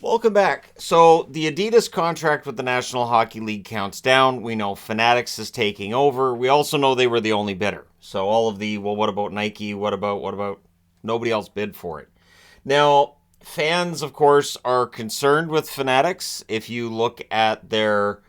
Welcome back. So the Adidas contract with the National Hockey League counts down. We know Fanatics is taking over. We also know they were the only bidder. So all of the, well, what about Nike? What about nobody else bid for it? Now, fans, of course, are concerned with Fanatics. If you look at their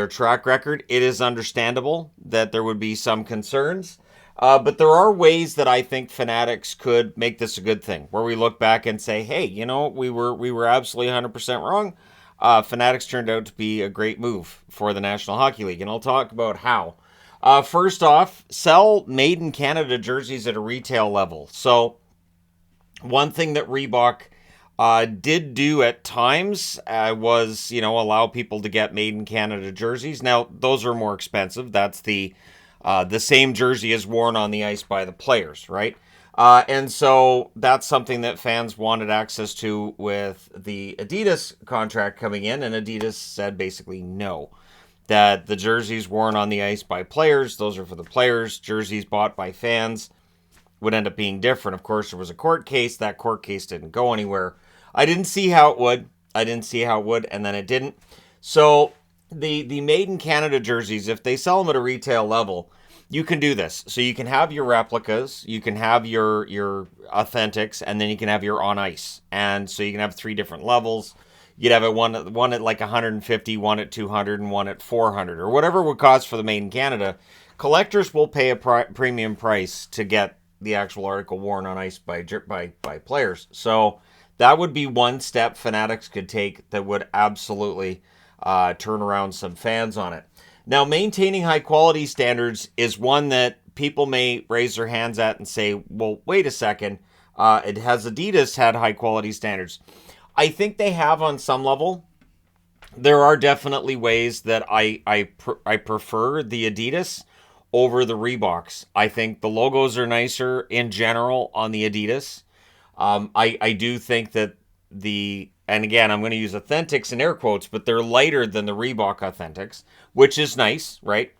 track record, it is understandable that there would be some concerns. But there are ways that I think Fanatics could make this a good thing, where we look back and say, "Hey, we were absolutely 100% wrong. Fanatics turned out to be a great move for the National Hockey League," and I'll talk about how. First off, sell made in Canada jerseys at a retail level. So one thing that Reebok did do at times was, allow people to get made in Canada jerseys. Now, those are more expensive. That's the same jersey is worn on the ice by the players, right? And so that's something that fans wanted access to with the Adidas contract coming in, and Adidas said basically no. That the jerseys worn on the ice by players, those are for the players. Jerseys bought by fans would end up being different. Of course, there was a court case. That court case didn't go anywhere. I didn't see how it would. And then it didn't. So the made in Canada jerseys, if they sell them at a retail level, you can do this. So you can have your replicas, you can have your authentics, and then you can have your on ice. And so you can have three different levels. You'd have one at like 150, one at 200, and one at 400, or whatever it would cost for the made in Canada. Collectors will pay a premium price to get the actual article worn on ice by players. So that would be one step Fanatics could take that would absolutely turn around some fans on it. Now, maintaining high quality standards is one that people may raise their hands at and say, well, wait a second. It has Adidas had high quality standards. I think they have on some level. There are definitely ways that I prefer the Adidas over the Reeboks. I think the logos are nicer in general on the Adidas. I do think that and again, I'm going to use Authentics in air quotes, but they're lighter than the Reebok Authentics, which is nice, right?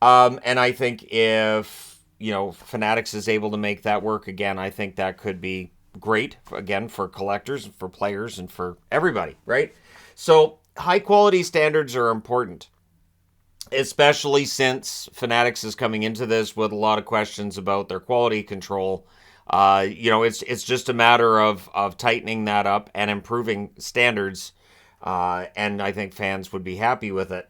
And I think if, Fanatics is able to make that work again, I think that could be great, again, for collectors, for players, and for everybody, right? So high quality standards are important, especially since Fanatics is coming into this with a lot of questions about their quality control. It's just a matter of tightening that up and improving standards, and I think fans would be happy with it.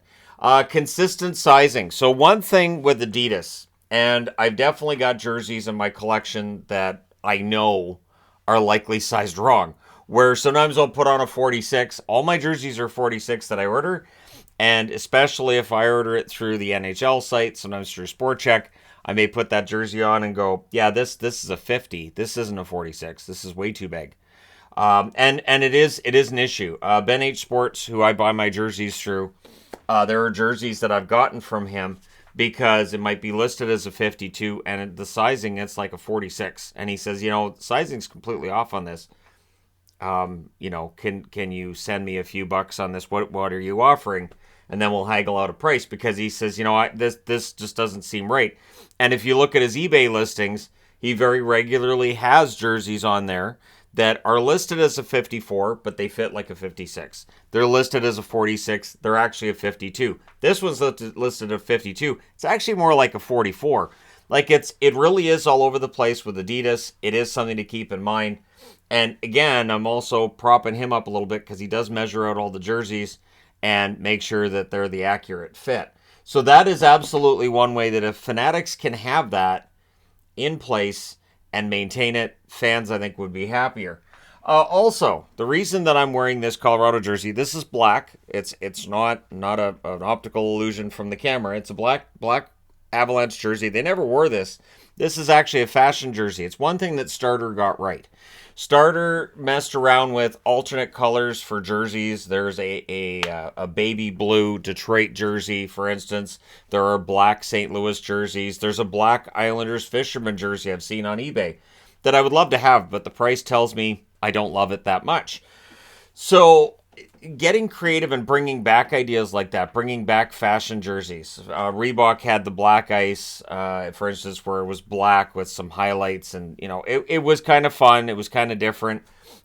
Consistent sizing. So one thing with Adidas, and I've definitely got jerseys in my collection that I know are likely sized wrong. Where sometimes I'll put on a 46. All my jerseys are 46 that I order, and especially if I order it through the NHL site, sometimes through Sport Check, I may put that jersey on and go, yeah, this is a 50. This isn't a 46. This is way too big. And it is an issue. Ben H Sports, who I buy my jerseys through, there are jerseys that I've gotten from him because it might be listed as a 52 and the sizing it's like a 46. And he says, sizing's completely off on this. Can you send me a few bucks on this? What are you offering? And then we'll haggle out a price because he says, this just doesn't seem right. And if you look at his eBay listings, he very regularly has jerseys on there that are listed as a 54, but they fit like a 56. They're listed as a 46. They're actually a 52. This one's listed as 52. It's actually more like a 44. Like it really is all over the place with Adidas. It is something to keep in mind. And again, I'm also propping him up a little bit because he does measure out all the jerseys and make sure that they're the accurate fit. So that is absolutely one way that if Fanatics can have that in place and maintain it, fans, I think, would be happier. Also, the reason that I'm wearing this Colorado jersey, this is black. It's not an optical illusion from the camera. It's a black Avalanche jersey. They never wore this. This is actually a fashion jersey. It's one thing that Starter got right. Starter messed around with alternate colors for jerseys. There's a baby blue Detroit jersey, for instance. There are black St. Louis jerseys. There's a black Islanders fisherman jersey I've seen on eBay that I would love to have, but the price tells me I don't love it that much. So getting creative and bringing back ideas like that, bringing back fashion jerseys. Reebok had the black ice, for instance, where it was black with some highlights, and it was kind of fun. It was kind of different.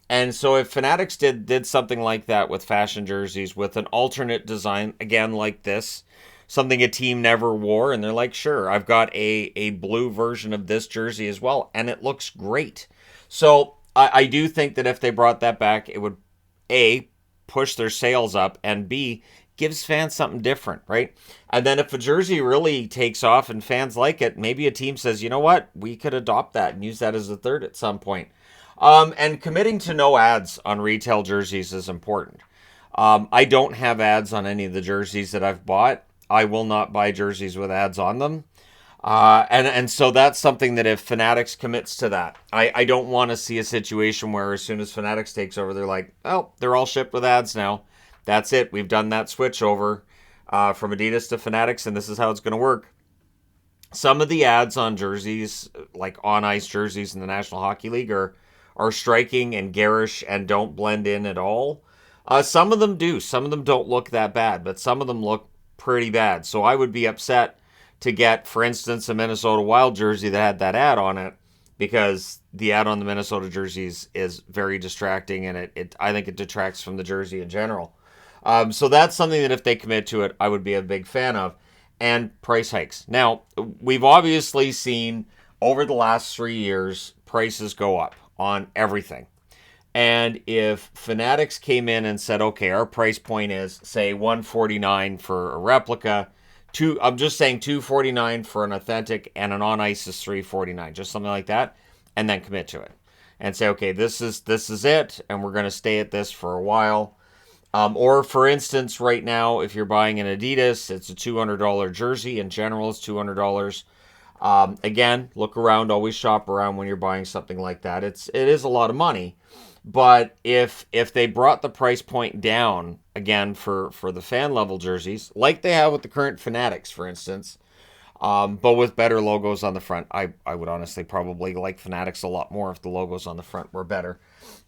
And so if Fanatics did something like that with fashion jerseys with an alternate design, again like this, something a team never wore, and they're like, sure, I've got a blue version of this jersey as well, and it looks great. So I do think that if they brought that back, it would A, push their sales up, and B, gives fans something different, right? And then if a jersey really takes off and fans like it, maybe a team says, you know what, we could adopt that and use that as a third at some point. And committing to no ads on retail jerseys is important. I don't have ads on any of the jerseys that I've bought. I will not buy jerseys with ads on them. And so that's something that if Fanatics commits to that, I don't want to see a situation where as soon as Fanatics takes over, they're like, oh, they're all shipped with ads now. That's it. We've done that switch over from Adidas to Fanatics, and this is how it's going to work. Some of the ads on jerseys, like on ice jerseys in the National Hockey League, are striking and garish and don't blend in at all. Some of them do. Some of them don't look that bad, but some of them look pretty bad. So I would be upset to get, for instance, a Minnesota Wild jersey that had that ad on it, because the ad on the Minnesota jerseys is very distracting, and I think it detracts from the jersey in general. So that's something that if they commit to it, I would be a big fan of. And price hikes. Now, we've obviously seen over the last 3 years prices go up on everything. And if Fanatics came in and said, okay, our price point is, say, $149 for a replica, I'm just saying $249 for an authentic, and an on ice is $349, just something like that, and then commit to it. And say, okay, this is it, and we're going to stay at this for a while. Or, for instance, right now, if you're buying an Adidas, it's a $200 jersey. In general, it's $200. Again, look around, always shop around when you're buying something like that. It is a lot of money. But if they brought the price point down, again, for the fan level jerseys, like they have with the current Fanatics, for instance, but with better logos on the front. I would honestly probably like Fanatics a lot more if the logos on the front were better.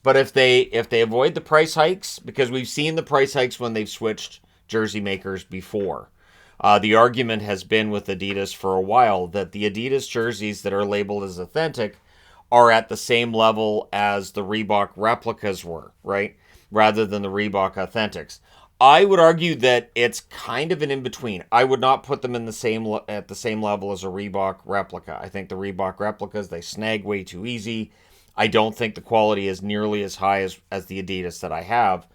But if they avoid the price hikes, because we've seen the price hikes when they've switched jersey makers before. The argument has been with Adidas for a while that the Adidas jerseys that are labeled as authentic are at the same level as the Reebok replicas were, right? Rather than the Reebok authentics. I would argue that it's kind of an in-between. I would not put them in at the same level as a Reebok replica. I think the Reebok replicas, they snag way too easy. I don't think the quality is nearly as high as the Adidas that I have.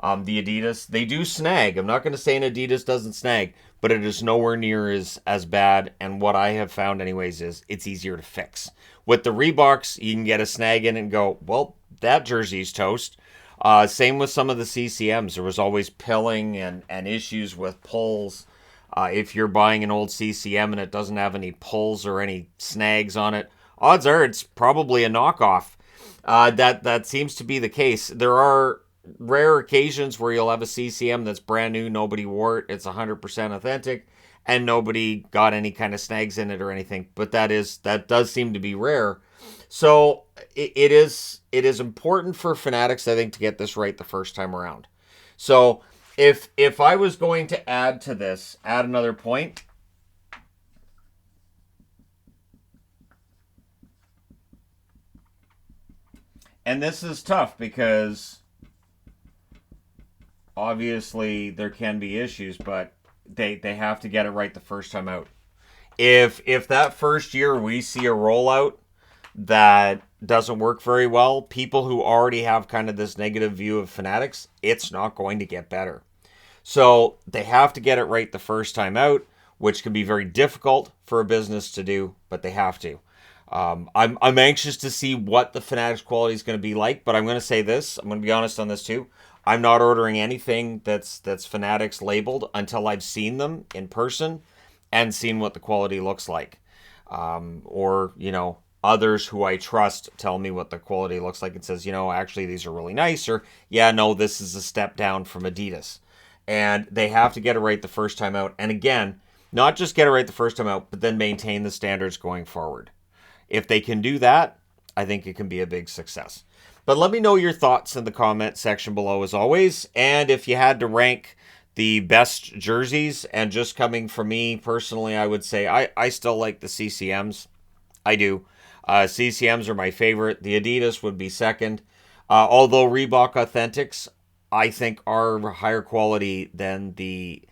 The Adidas, they do snag. I'm not going to say an Adidas doesn't snag, but it is nowhere near as bad. And what I have found anyways is it's easier to fix. With the Reeboks, you can get a snag in and go, well, that jersey's toast. Same with some of the CCMs. There was always pilling and issues with pulls. If you're buying an old CCM and it doesn't have any pulls or any snags on it, odds are it's probably a knockoff. That seems to be the case. There are rare occasions where you'll have a CCM that's brand new, nobody wore it, it's 100% authentic, and nobody got any kind of snags in it or anything. But that does seem to be rare. So it is important for Fanatics, I think, to get this right the first time around. So if I was going to add another point, and this is tough because obviously there can be issues, but they have to get it right the first time out. If that first year we see a rollout that doesn't work very well, people who already have kind of this negative view of Fanatics, it's not going to get better. So they have to get it right the first time out, which can be very difficult for a business to do, but they have to. I'm anxious to see what the Fanatics quality is going to be like, but I'm going to say this. I'm going to be honest on this too. I'm not ordering anything that's Fanatics labeled until I've seen them in person and seen what the quality looks like. Or, others who I trust tell me what the quality looks like and says, actually these are really nice, or yeah, no, this is a step down from Adidas. And they have to get it right the first time out. And again, not just get it right the first time out, but then maintain the standards going forward. If they can do that, I think it can be a big success. But let me know your thoughts in the comment section below as always. And if you had to rank the best jerseys, and just coming from me personally, I would say I still like the CCMs. I do. CCMs are my favorite. The Adidas would be second. Although Reebok Authentics, I think, are higher quality than the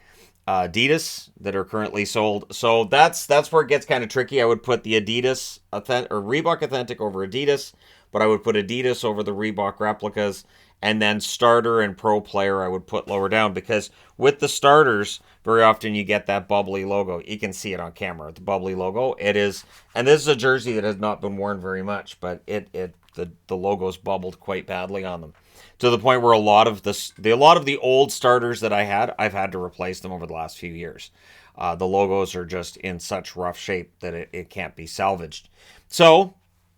Adidas that are currently sold. So that's where it gets kind of tricky. I would put the Adidas Authentic or Reebok Authentic over Adidas, but I would put Adidas over the Reebok replicas, and then starter and pro player I would put lower down, because with the starters, very often you get that bubbly logo. You can see it on camera, the bubbly logo. It is, and this is a jersey that has not been worn very much, but the logo's bubbled quite badly on them, to the point where a lot of the old starters that I've had to replace them over the last few years. The logos are just in such rough shape that it can't be salvaged. So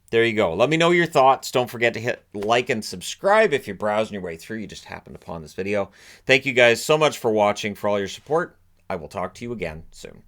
there you go. Let me know your thoughts. Don't forget to hit like and subscribe if you're browsing your way through. You just happened upon this video. Thank you guys so much for watching, for all your support. I will talk to you again soon.